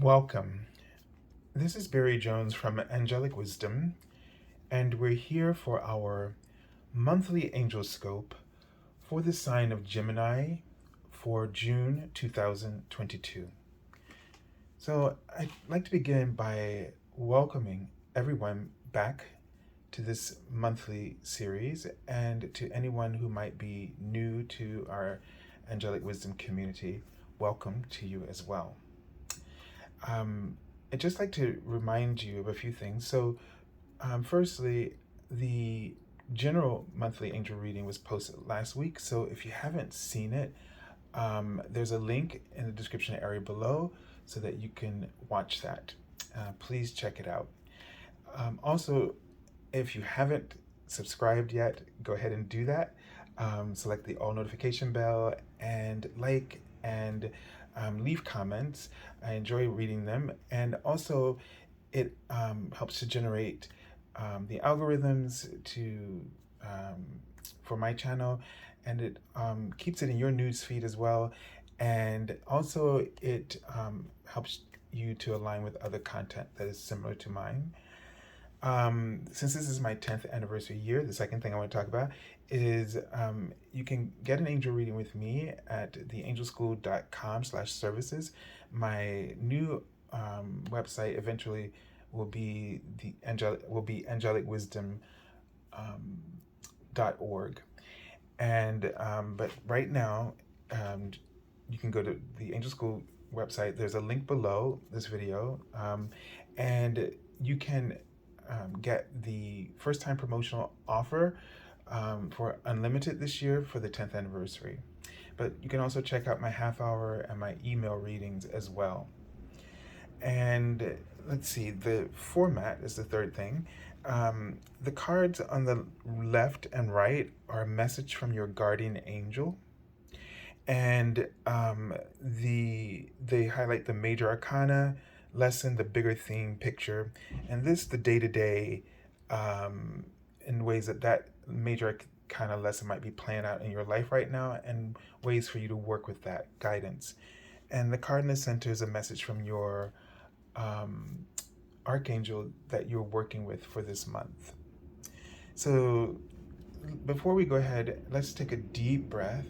Welcome. This is Barry Jones from Angelic Wisdom, and we're here for our monthly Angelscope for the sign of Gemini for June 2022. So I'd like to begin by welcoming everyone back to this monthly series, and to anyone who might be new to our Angelic Wisdom community, welcome to you as well. I'd just like to remind you of a few things. So, firstly, the general monthly angel reading was posted last week. So, if you haven't seen it, there's a link in the description area below so that you can watch that. Please check it out. Also, if you haven't subscribed yet, go ahead and do that. Select the all notification bell and like and leave comments. I enjoy reading them, and also it helps to generate the algorithms for my channel, and it keeps it in your news feed as well, and also it helps you to align with other content that is similar to mine. Since this is my 10th anniversary year, the second thing I want to talk about is you can get an angel reading with me at theangelschool.com/services. My new website eventually will be angelicwisdom.org. And but right now, you can go to the Angel School website. There's a link below this video, and you can get the first time promotional offer for unlimited this year for the 10th anniversary. But you can also check out my half hour and my email readings as well. And let's see, the format is the third thing. The cards on the left and right are a message from your guardian angel, and they highlight the Major Arcana lesson, the bigger theme picture, and this the day-to-day in ways that Major Arcana lesson might be playing out in your life right now, and ways for you to work with that guidance. And the card in the center is a message from your archangel that you're working with for this month. So before we go ahead, let's take a deep breath.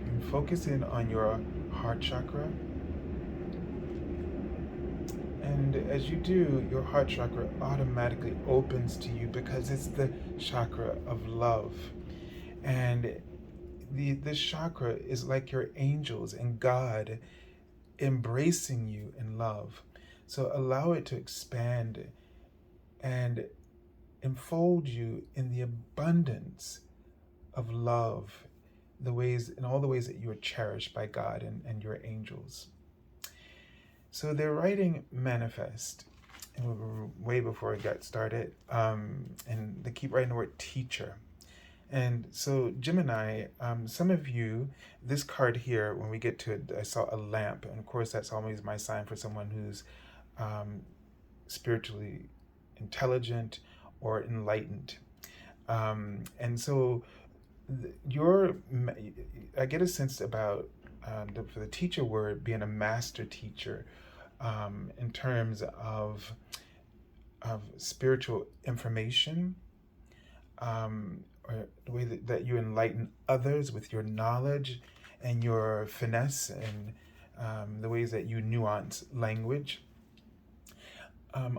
And focus in on your heart chakra. And as you do, your heart chakra automatically opens to you because it's the chakra of love. And this chakra is like your angels and God embracing you in love. So allow it to expand and enfold you in the abundance of love, in all the ways that you are cherished by God and your angels. So they're writing manifest, and way before I got started, and they keep writing the word teacher. And so Gemini, some of you, this card here, when we get to it, I saw a lamp, and of course that's always my sign for someone who's spiritually intelligent or enlightened. And so I get a sense about for the teacher word being a master teacher, in terms of spiritual information, or the way that you enlighten others with your knowledge and your finesse, and the ways that you nuance language.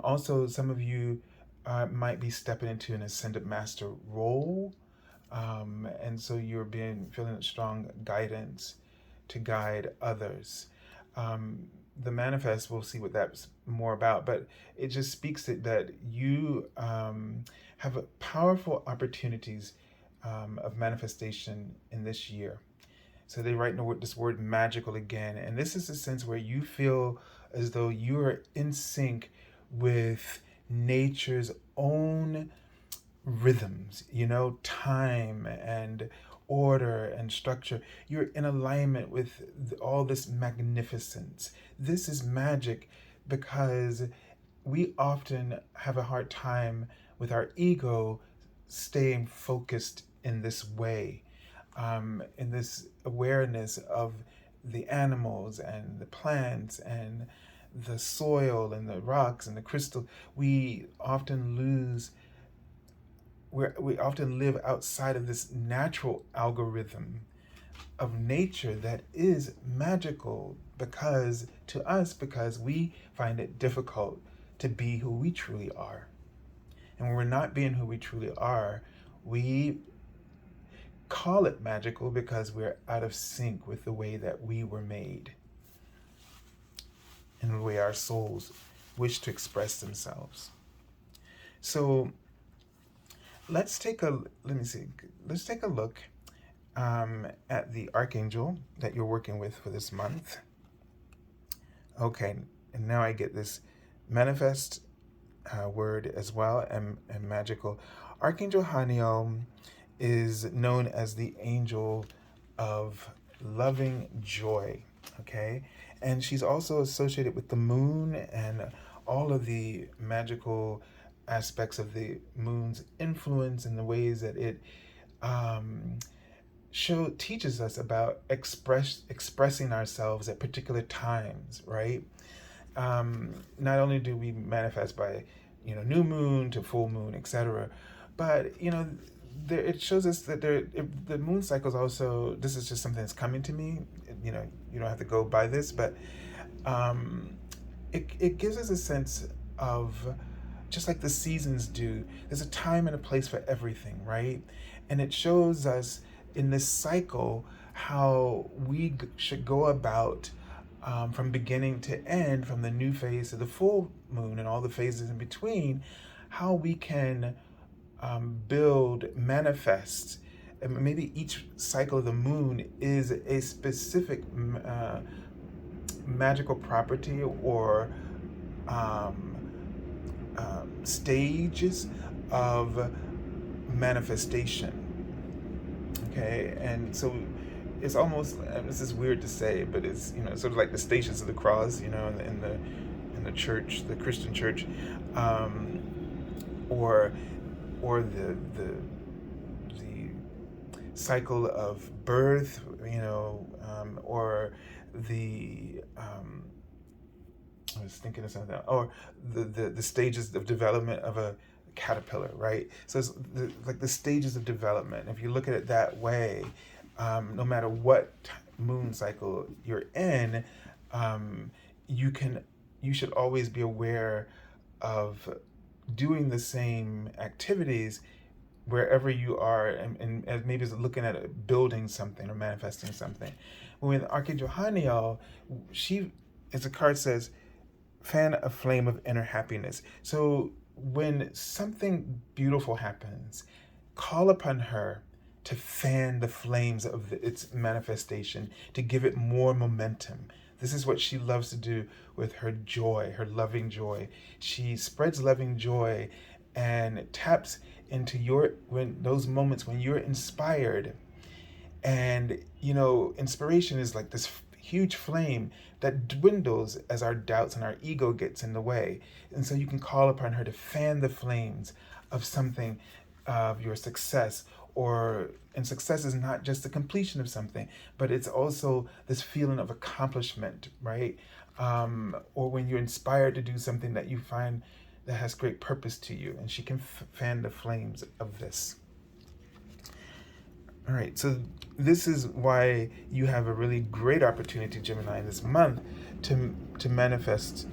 Also, some of you might be stepping into an ascended master role, and so you're feeling strong guidance to guide others. The manifest, we'll see what that's more about, but it just speaks that you have powerful opportunities of manifestation in this year. So they write this word magical again, and this is a sense where you feel as though you are in sync with nature's own rhythms, time and order and structure. You're in alignment with all this magnificence. This is magic because we often have a hard time with our ego staying focused in this way. in this awareness of the animals and the plants and the soil and the rocks and the crystal, we often we often live outside of this natural algorithm of nature that is magical because we find it difficult to be who we truly are. And when we're not being who we truly are, we call it magical because we're out of sync with the way that we were made and the way our souls wish to express themselves. So let's take a look at the archangel that you're working with for this month. Okay, and now I get this manifest word as well, and magical. Archangel Haniel is known as the angel of loving joy, okay? And she's also associated with the moon and all of the magical aspects of the moon's influence and the ways that it teaches us about expressing ourselves at particular times, right? Not only do we manifest by, new moon to full moon, etc., but it shows us that the moon cycles also. This is just something that's coming to me. You don't have to go by this, but it gives us a sense of, just like the seasons do, there's a time and a place for everything, right? And it shows us in this cycle how we should go about from beginning to end, from the new phase to the full moon and all the phases in between, how we can manifest. And maybe each cycle of the moon is a specific magical property or stages of manifestation. Okay, and so it's almost, this is weird to say, but it's sort of like the Stations of the Cross, in the church, the Christian church, or the cycle of birth, or the I was thinking of something, or the stages of development of a caterpillar, right? So it's like the stages of development. If you look at it that way, no matter what moon cycle you're in, you should always be aware of doing the same activities wherever you are, and maybe it's looking at building something or manifesting something. With Archangel Haniel, as the card says, fan a flame of inner happiness. So when something beautiful happens, call upon her to fan the flames of its manifestation, to give it more momentum. This is what she loves to do with her joy, her loving joy. She spreads loving joy and taps into those moments when you're inspired. And, inspiration is like this huge flame that dwindles as our doubts and our ego gets in the way. And so you can call upon her to fan the flames of something, of your success. And success is not just the completion of something, but it's also this feeling of accomplishment, right? Or when you're inspired to do something that you find that has great purpose to you, and she can fan the flames of this. All right, so this is why you have a really great opportunity, Gemini, this month to manifest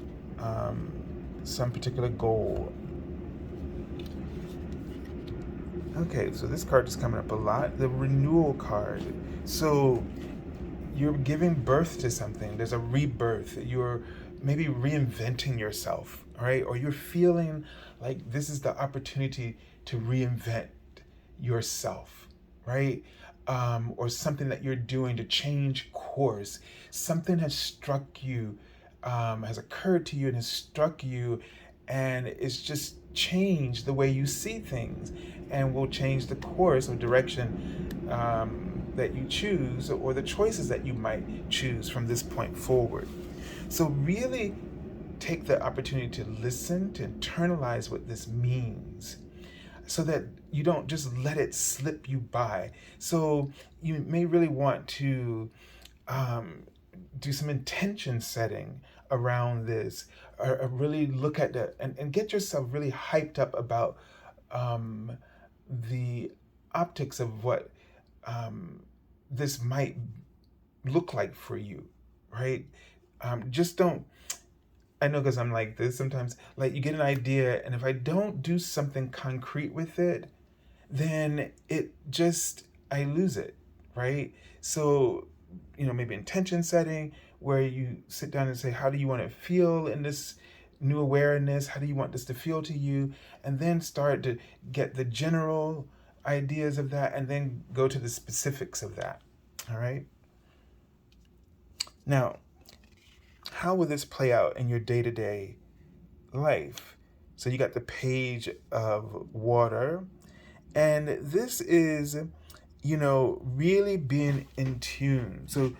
some particular goal. Okay, so this card is coming up a lot. The renewal card. So you're giving birth to something. There's a rebirth. You're maybe reinventing yourself, right? Or you're feeling like this is the opportunity to reinvent yourself, right? Or something that you're doing to change course. Something has struck you, has occurred to you and has struck you, and it's just changed the way you see things, and will change the course or direction that you choose, or the choices that you might choose from this point forward. So really take the opportunity to listen, to internalize what this means. so that you don't just let it slip you by. So you may really want to um, do some intention setting around this, or really look at the and get yourself really hyped up about um, the optics of what um, this might look like for you, right? Just don't. I know, because I'm like this sometimes. Like, you get an idea, and if I don't do something concrete with it, then I lose it, right? So, maybe intention setting, where you sit down and say, how do you want to feel in this new awareness? How do you want this to feel to you? And then start to get the general ideas of that, and then go to the specifics of that. All right. Now, how will this play out in your day-to-day life? So you got the Page of Water, and this is, really being in tune. So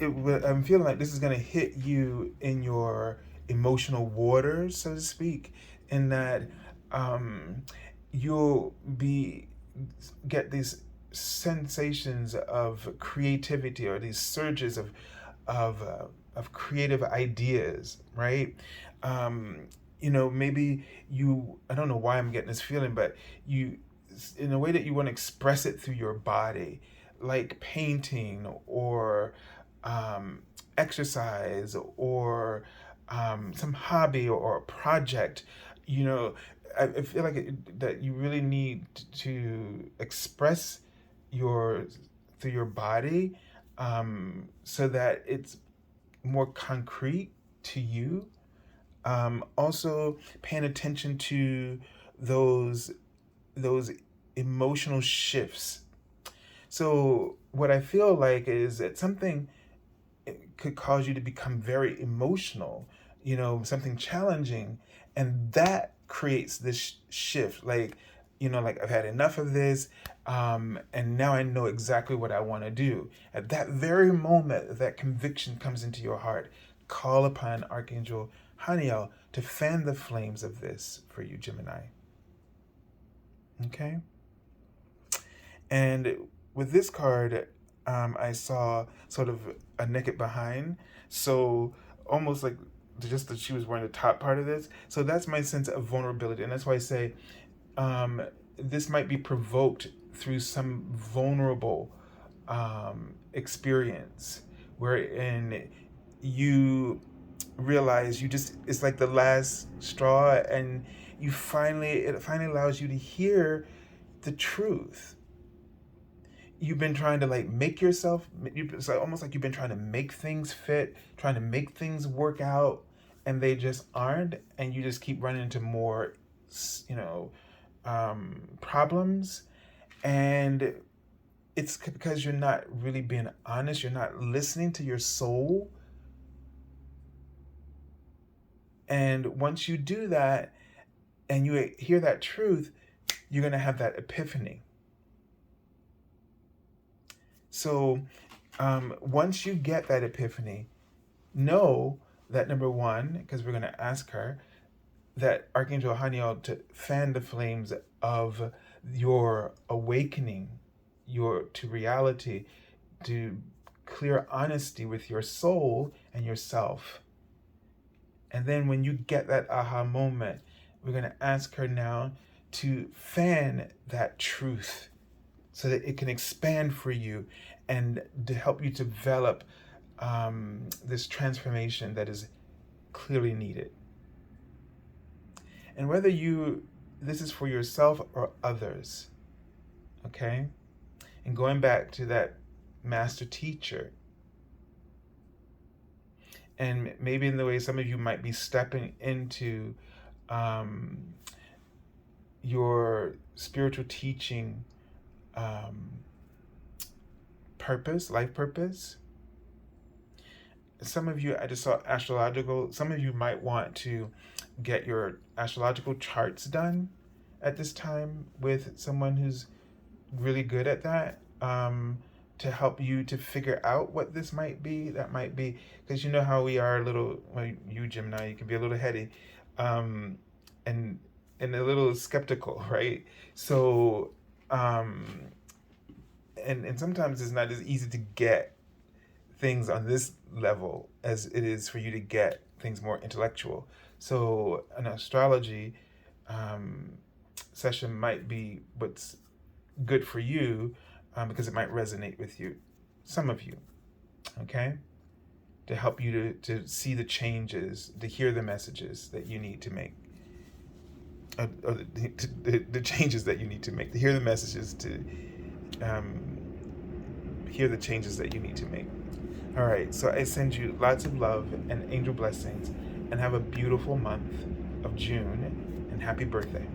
I'm feeling like this is going to hit you in your emotional waters, so to speak, in that you'll get these sensations of creativity, or these surges of creative ideas, right? Maybe I don't know why I'm getting this feeling, but you, in a way that you want to express it through your body, like painting, or exercise, or some hobby, or a project. I feel like that you really need to express through your body, so that it's more concrete to you. Also, paying attention to those emotional shifts. So what I feel like is that something could cause you to become very emotional, something challenging, and that creates this shift. Like, like, I've had enough of this, and now I know exactly what I want to do. At that very moment, that conviction comes into your heart. Call upon Archangel Haniel to fan the flames of this for you, Gemini. Okay? And with this card, I saw sort of a naked behind. So almost like just that she was wearing the top part of this. So that's my sense of vulnerability. And that's why I say this might be provoked through some vulnerable experience, wherein you realize it's like the last straw, and it finally allows you to hear the truth. You've been trying to, like, make yourself, it's like almost like you've been trying to make things fit, trying to make things work out, and they just aren't, and you just keep running into more problems. And it's because you're not really being honest, you're not listening to your soul. And once you do that, and you hear that truth, you're going to have that epiphany. So once you get that epiphany, know that, number one, because we're going to ask her, that Archangel Haniel to fan the flames of your awakening, to reality, to clear honesty with your soul and yourself. And then when you get that aha moment, we're going to ask her now to fan that truth so that it can expand for you, and to help you develop this transformation that is clearly needed. And whether this is for yourself or others, okay? And going back to that master teacher, and maybe in the way some of you might be stepping into your spiritual teaching life purpose. Some of you, I just saw astrological, some of you might want to get your astrological charts done at this time with someone who's really good at that, to help you to figure out what this might be. That might be, because you know how we are a little, well, you Gemini, you can be a little heady, and and a little skeptical, right? So, um, and sometimes it's not as easy to get things on this level as it is for you to get things more intellectual. So, an astrology um, session might be what's good for you because it might resonate with you, some of you, okay? To help you to see the changes, to hear the messages that you need to make. Or the changes that you need to make, to hear the messages, to um, hear the changes that you need to make. All right, so I send you lots of love and angel blessings, and have a beautiful month of June, and happy birthday.